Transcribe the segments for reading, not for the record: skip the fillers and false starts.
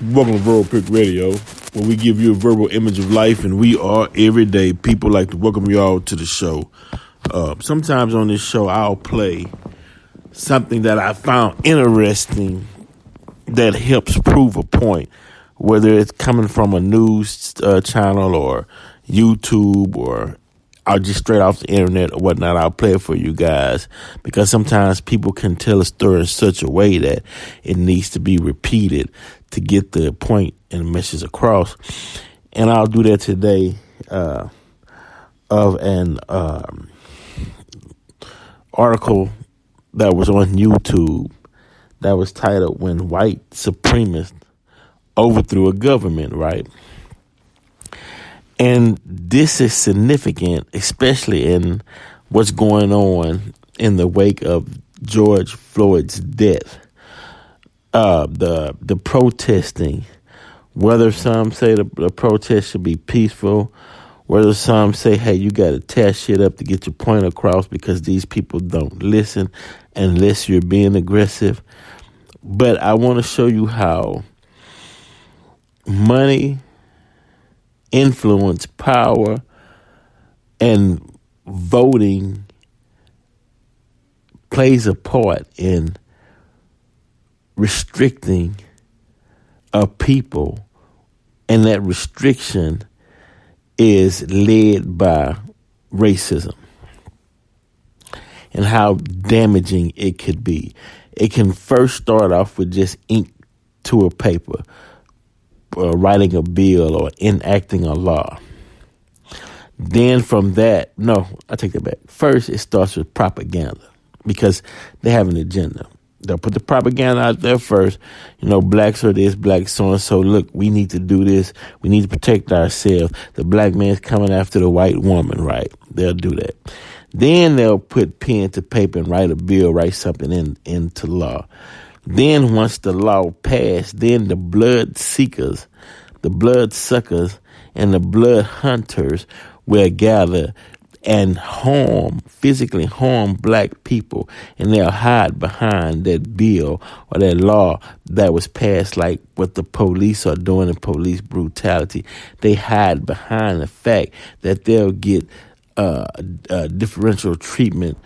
Welcome to Verbal Pick Radio, where we give you a verbal image of life, and we are everyday people. Like to welcome you all to the show. Sometimes on this show, I'll play something that I found interesting that helps prove a point, whether it's coming from a news channel or YouTube or I'll just straight off the internet or whatnot. I'll play it for you guys because sometimes people can tell a story in such a way that it needs to be repeated to get the point and message across. And I'll do that today of an article that was on YouTube that was titled "When White Supremacists Overthrew a Government," right? And this is significant, especially in what's going on in the wake of George Floyd's death. The protesting, whether some say the protest should be peaceful, whether some say, hey, you got to tear shit up to get your point across because these people don't listen unless you're being aggressive. But I want to show you how money, influence, power, and voting plays a part in restricting a people, and that restriction is led by racism and how damaging it could be. It can first start off with just ink to a paper, writing a bill or enacting a law. Then from that, no, I take that back. First, it starts with propaganda because they have an agenda. They'll put the propaganda out there first. You know, blacks are this, blacks so-and-so. Look, we need to do this. We need to protect ourselves. The black man's coming after the white woman, right? They'll do that. Then they'll put pen to paper and write a bill, write something into law. Then once the law passed, then the blood seekers, the blood suckers, and the blood hunters will gather and physically harm black people, and they'll hide behind that bill or that law that was passed, like what the police are doing in police brutality. They hide behind the fact that they'll get differential treatment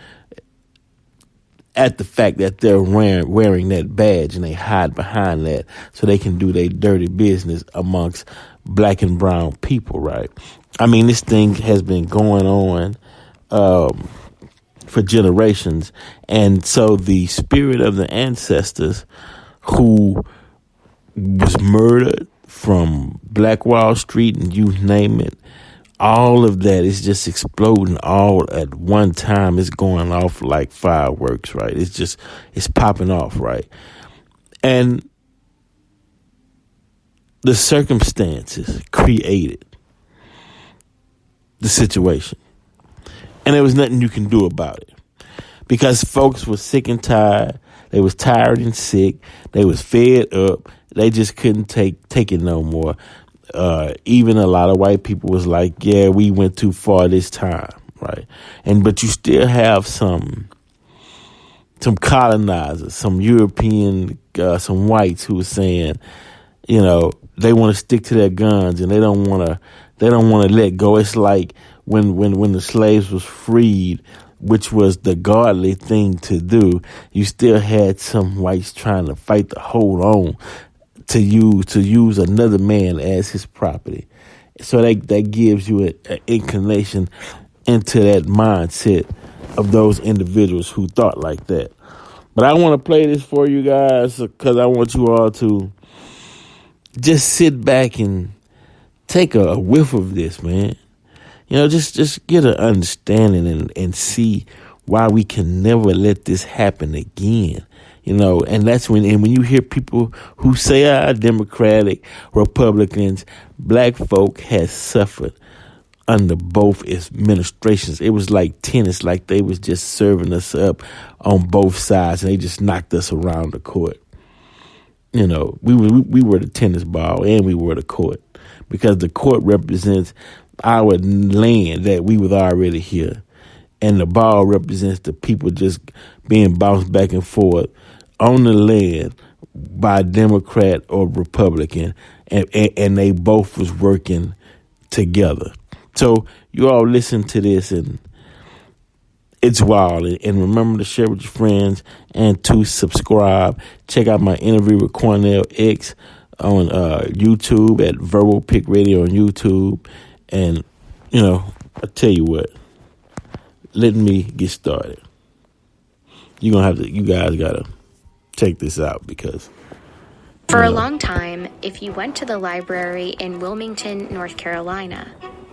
at the fact that they're wearing that badge, and they hide behind that so they can do their dirty business amongst black and brown people, right? I mean, this thing has been going on for generations. And so the spirit of the ancestors who was murdered from Black Wall Street and you name it, all of that is just exploding all at one time. It's going off like fireworks, right? It's popping off, right? And the circumstances created the situation. And there was nothing you can do about it. Because folks were sick and tired. They was tired and sick. They was fed up. They just couldn't take it no more. Even a lot of white people was like, yeah, we went too far this time, right? But you still have some colonizers, some European, some whites who were saying, you know, they want to stick to their guns and they don't want to let go. It's like when the slaves was freed, which was the godly thing to do, you still had some whites trying to fight to hold on to use another man as his property. So that gives you an inclination into that mindset of those individuals who thought like that. But I want to play this for you guys because I want you all to just sit back and take a whiff of this, man. You know, just get an understanding and see why we can never let this happen again. You know, and that's when you hear people who say Democratic, Republicans, black folk has suffered under both administrations. It was like tennis, like they was just serving us up on both sides and they just knocked us around the court. You know, we were the tennis ball and we were the court because the court represents our land that we was already here. And the ball represents the people just being bounced back and forth on the land by Democrat or Republican, and they both was working together. So you all listen to this, and it's wild. And remember to share with your friends and to subscribe. Check out my interview with Cornell X on YouTube at Verbal Pick Radio on YouTube. And, I tell you what, let me get started. You guys gotta check this out because for a long time, if you went to the library in Wilmington, North Carolina,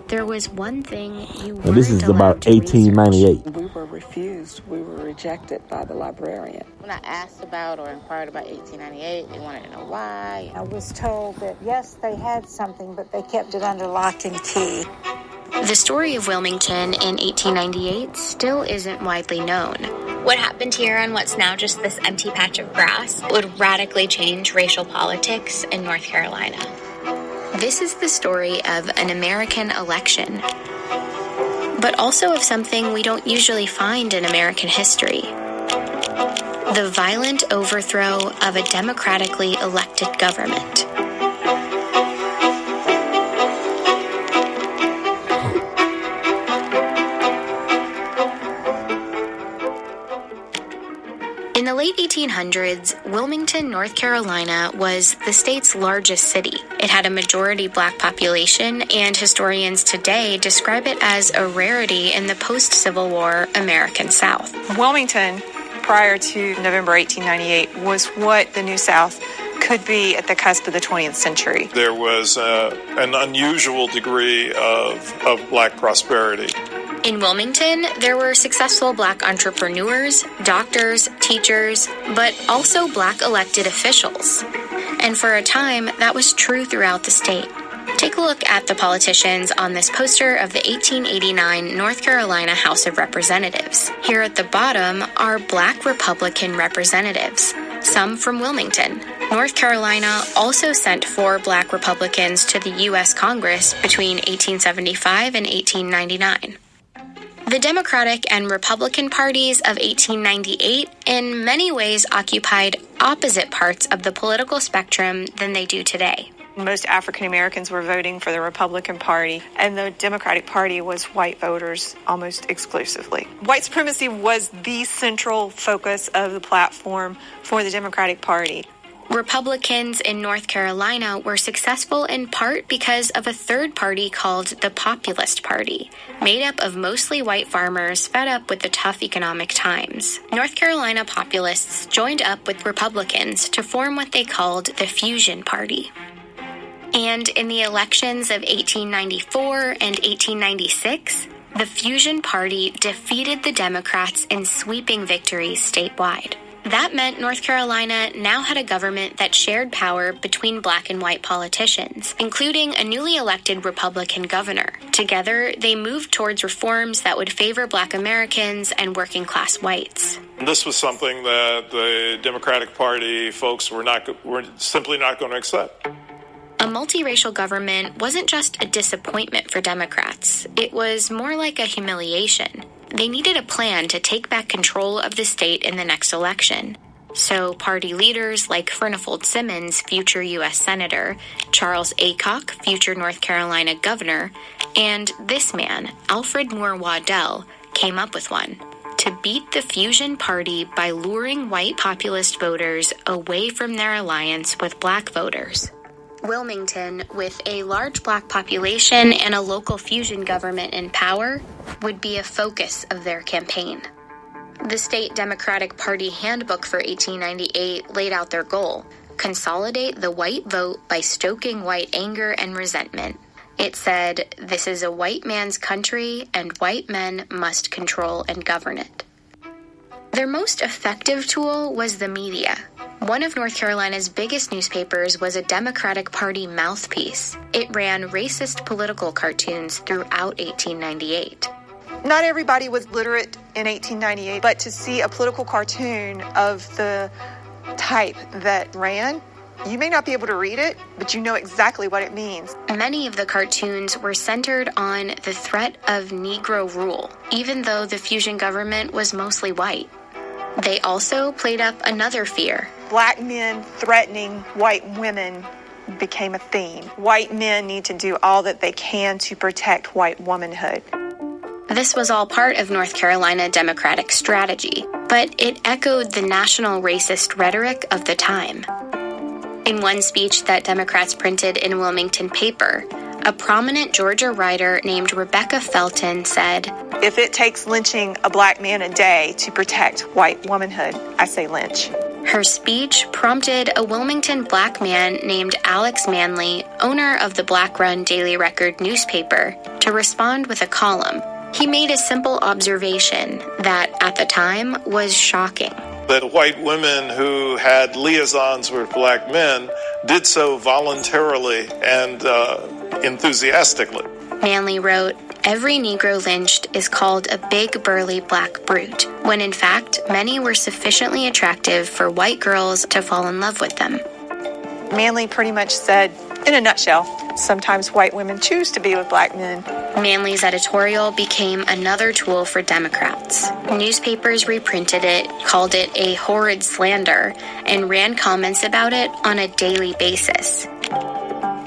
there was one thing you weren't allowed to research. This is about 1898. We were refused. We were rejected by the librarian. When I asked about or inquired about 1898, they wanted to know why. I was told that, yes, they had something, but they kept it under lock and key. The story of Wilmington in 1898 still isn't widely known. What happened here on what's now just this empty patch of grass would radically change racial politics in North Carolina. This is the story of an American election, but also of something we don't usually find in American history: the violent overthrow of a democratically elected government. In the late 1800s, Wilmington, North Carolina was the state's largest city. It had a majority black population, and historians today describe it as a rarity in the post-Civil War American South. Wilmington, prior to November 1898, was what the New South could be at the cusp of the 20th century. There was an unusual degree of black prosperity. In Wilmington, there were successful black entrepreneurs, doctors, teachers, but also black elected officials. And for a time, that was true throughout the state. Take a look at the politicians on this poster of the 1889 North Carolina House of Representatives. Here at the bottom are black Republican representatives, some from Wilmington. North Carolina also sent 4 black Republicans to the U.S. Congress between 1875 and 1899. The Democratic and Republican parties of 1898 in many ways occupied opposite parts of the political spectrum than they do today. Most African Americans were voting for the Republican Party, and the Democratic Party was white voters almost exclusively. White supremacy was the central focus of the platform for the Democratic Party. Republicans in North Carolina were successful in part because of a third party called the Populist Party, made up of mostly white farmers fed up with the tough economic times. North Carolina populists joined up with Republicans to form what they called the Fusion Party. And in the elections of 1894 and 1896, the Fusion Party defeated the Democrats in sweeping victories statewide. That meant North Carolina now had a government that shared power between black and white politicians, including a newly elected Republican governor. Together, they moved towards reforms that would favor black Americans and working class whites. This was something that the Democratic Party folks were simply not going to accept. A multiracial government wasn't just a disappointment for Democrats. It was more like a humiliation. They needed a plan to take back control of the state in the next election. So party leaders like Furnifold Simmons, future U.S. Senator, Charles Aycock, future North Carolina governor, and this man, Alfred Moore Waddell, came up with one: to beat the Fusion Party by luring white populist voters away from their alliance with black voters. Wilmington, with a large black population and a local fusion government in power, would be a focus of their campaign. The State Democratic Party Handbook for 1898 laid out their goal: consolidate the white vote by stoking white anger and resentment. It said, "This is a white man's country, and white men must control and govern it." Their most effective tool was the media. One of North Carolina's biggest newspapers was a Democratic Party mouthpiece. It ran racist political cartoons throughout 1898. Not everybody was literate in 1898, but to see a political cartoon of the type that ran, you may not be able to read it, but you know exactly what it means. Many of the cartoons were centered on the threat of Negro rule, even though the fusion government was mostly white. They also played up another fear: black men threatening white women became a theme. White men need to do all that they can to protect white womanhood. This was all part of North Carolina Democratic strategy, but it echoed the national racist rhetoric of the time. In one speech that Democrats printed in Wilmington paper, a prominent Georgia writer named Rebecca Felton said, "If it takes lynching a black man a day to protect white womanhood, I say lynch." Her speech prompted a Wilmington black man named Alex Manley, owner of the black-run Daily Record newspaper, to respond with a column. He made a simple observation that, at the time, was shocking. That white women who had liaisons with black men did so voluntarily and enthusiastically. Manley wrote, "Every Negro lynched is called a big, burly black brute, when in fact, many were sufficiently attractive for white girls to fall in love with them." Manley pretty much said, in a nutshell, sometimes white women choose to be with black men. Manley's editorial became another tool for Democrats. Newspapers reprinted it, called it a horrid slander, and ran comments about it on a daily basis.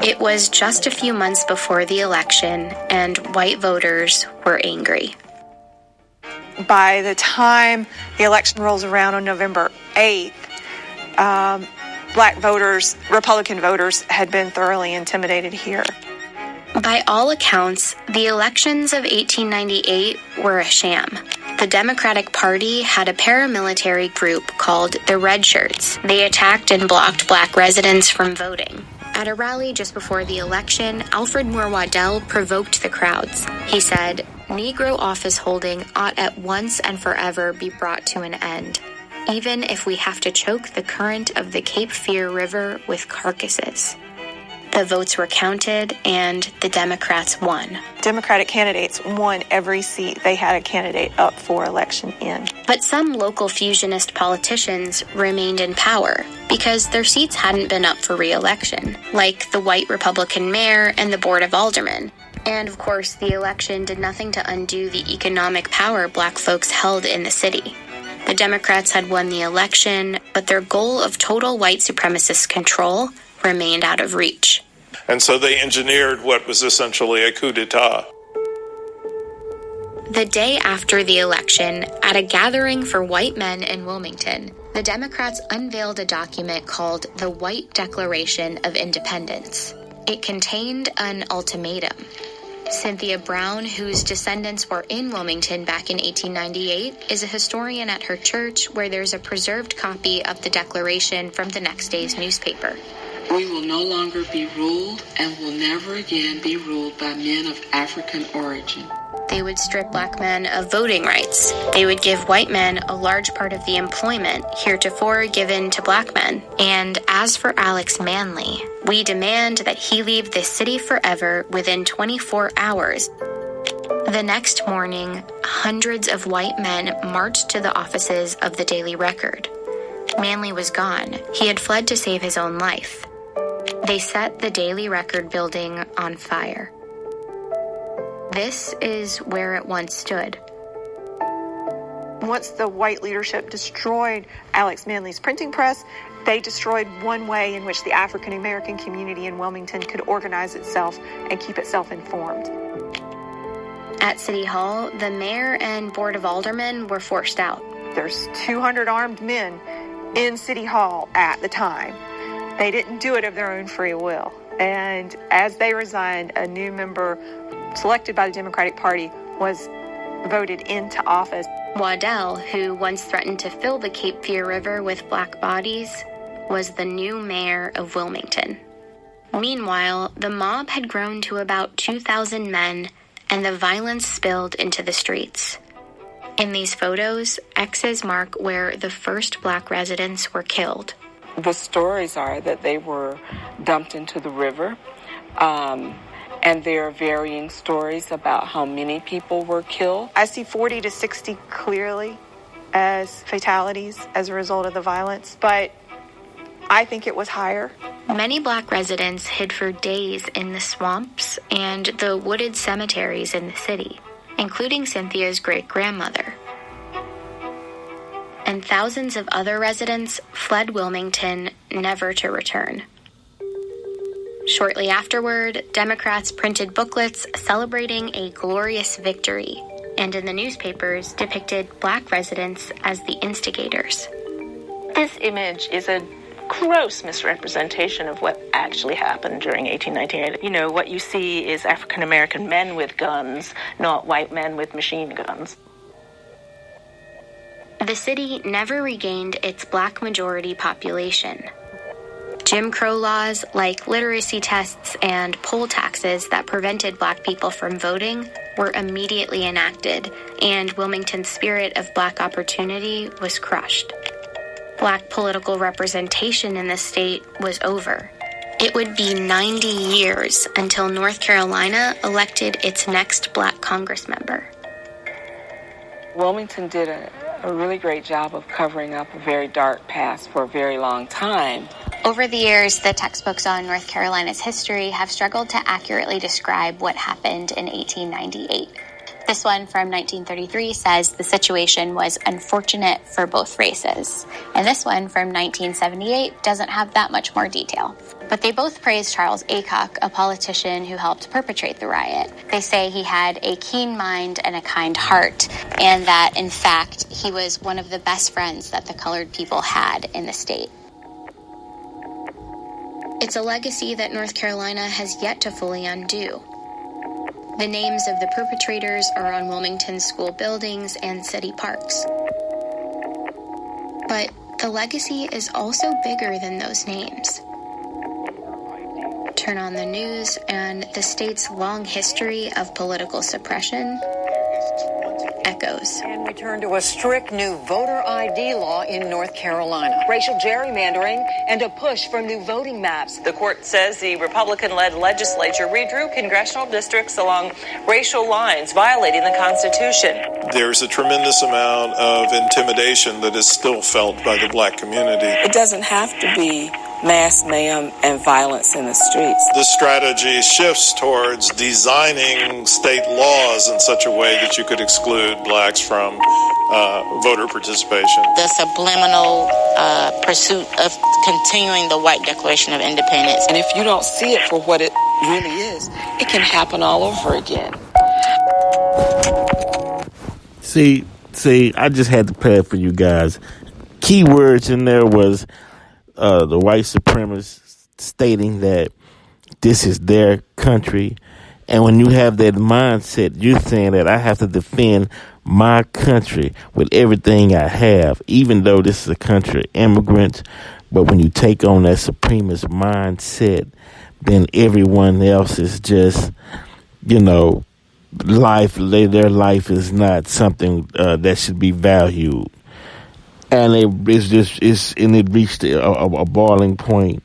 It was just a few months before the election, and white voters were angry. By the time the election rolls around on November 8th, black voters, Republican voters, had been thoroughly intimidated here. By all accounts, the elections of 1898 were a sham. The Democratic Party had a paramilitary group called the Red Shirts. They attacked and blocked black residents from voting. At a rally just before the election, Alfred Moore Waddell provoked the crowds. He said, "Negro office holding ought at once and forever be brought to an end, even if we have to choke the current of the Cape Fear River with carcasses." The votes were counted, and the Democrats won. Democratic candidates won every seat they had a candidate up for election in. But some local fusionist politicians remained in power because their seats hadn't been up for re-election, like the white Republican mayor and the Board of Aldermen. And of course, the election did nothing to undo the economic power black folks held in the city. The Democrats had won the election, but their goal of total white supremacist control remained out of reach. And so they engineered what was essentially a coup d'etat. The day after the election, at a gathering for white men in Wilmington, the Democrats unveiled a document called the White Declaration of Independence. It contained an ultimatum. Cynthia Brown, whose descendants were in Wilmington back in 1898, is a historian at her church where there's a preserved copy of the Declaration from the next day's newspaper. "We will no longer be ruled and will never again be ruled by men of African origin." They would strip black men of voting rights. They would give white men a large part of the employment heretofore given to black men. And as for Alex Manley, "We demand that he leave this city forever within 24 hours. The next morning, hundreds of white men marched to the offices of the Daily Record. Manley was gone. He had fled to save his own life. They set the Daily Record building on fire. This is where it once stood. Once the white leadership destroyed Alex Manley's printing press, they destroyed one way in which the African American community in Wilmington could organize itself and keep itself informed. At City Hall, the mayor and Board of Aldermen were forced out. There's 200 armed men in City Hall at the time. They didn't do it of their own free will. And as they resigned, a new member selected by the Democratic Party was voted into office. Waddell, who once threatened to fill the Cape Fear River with black bodies, was the new mayor of Wilmington. Meanwhile, the mob had grown to about 2,000 men, and the violence spilled into the streets. In these photos, X's mark where the first black residents were killed. The stories are that they were dumped into the river, and there are varying stories about how many people were killed. I see 40 to 60 clearly as fatalities as a result of the violence, but I think it was higher. Many black residents hid for days in the swamps and the wooded cemeteries in the city, including Cynthia's great-grandmother. and thousands of other residents fled Wilmington, never to return. Shortly afterward, Democrats printed booklets celebrating a glorious victory, and in the newspapers depicted Black residents as the instigators. This image is a gross misrepresentation of what actually happened during 1898. You know, what you see is African American men with guns, not white men with machine guns. The city never regained its Black majority population. Jim Crow laws like literacy tests and poll taxes that prevented Black people from voting were immediately enacted, and Wilmington's spirit of Black opportunity was crushed. Black political representation in the state was over. It would be 90 years until North Carolina elected its next Black Congress member. Wilmington did a really great job of covering up a very dark past for a very long time. Over the years, the textbooks on North Carolina's history have struggled to accurately describe what happened in 1898. This one from 1933 says the situation was unfortunate for both races. And this one from 1978 doesn't have that much more detail. But they both praise Charles Aycock, a politician who helped perpetrate the riot. They say he had a keen mind and a kind heart, and that, in fact, he was one of the best friends that the colored people had in the state. It's a legacy that North Carolina has yet to fully undo. The names of the perpetrators are on Wilmington school buildings and city parks. But the legacy is also bigger than those names. Turn on the news, and the state's long history of political suppression echoes. And we turn to a strict new voter ID law in North Carolina. Racial gerrymandering and a push for new voting maps. The court says the Republican-led legislature redrew congressional districts along racial lines, violating the Constitution. There's a tremendous amount of intimidation that is still felt by the Black community. It doesn't have to be mass mayhem and violence in the streets. The strategy shifts towards designing state laws in such a way that you could exclude Blacks from voter participation. The subliminal pursuit of continuing the white Declaration of Independence. And if you don't see it for what it really is, it can happen all over again. See, I just had to play it for you guys. Key words in there was the white supremacists stating that this is their country. And when you have that mindset, you're saying that I have to defend my country with everything I have, even though this is a country of immigrants. But when you take on that supremacist mindset, then everyone else is just, their life is not something that should be valued. And it reached a boiling point.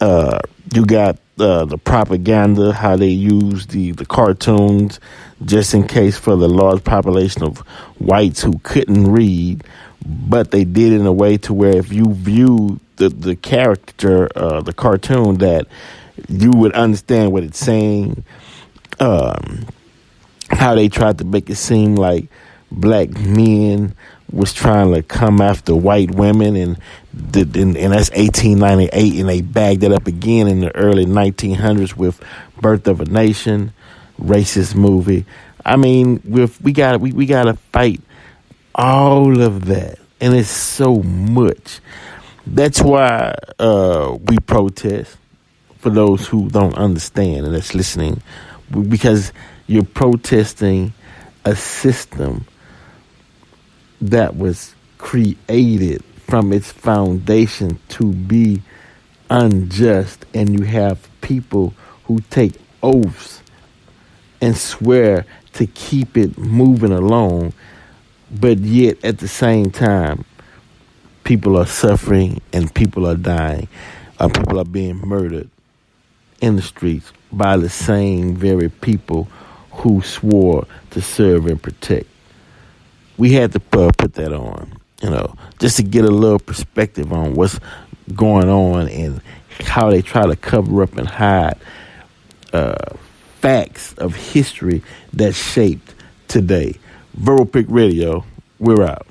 You got the propaganda, how they use the cartoons just in case for the large population of whites who couldn't read, but they did it in a way to where if you view the character, the cartoon, that you would understand what it's saying. How they tried to make it seem like Black men was trying to come after white women, and that's 1898, and they bagged it up again in the early 1900s with Birth of a Nation, racist movie. I mean, we gotta fight all of that, and it's so much. That's why we protest, for those who don't understand and that's listening, because you're protesting a system that was created from its foundation to be unjust, and you have people who take oaths and swear to keep it moving along, but yet at the same time, people are suffering and people are dying. People are being murdered in the streets by the same very people who swore to serve and protect. We had to put that on, just to get a little perspective on what's going on and how they try to cover up and hide facts of history that shaped today. Verbal Pick Radio, we're out.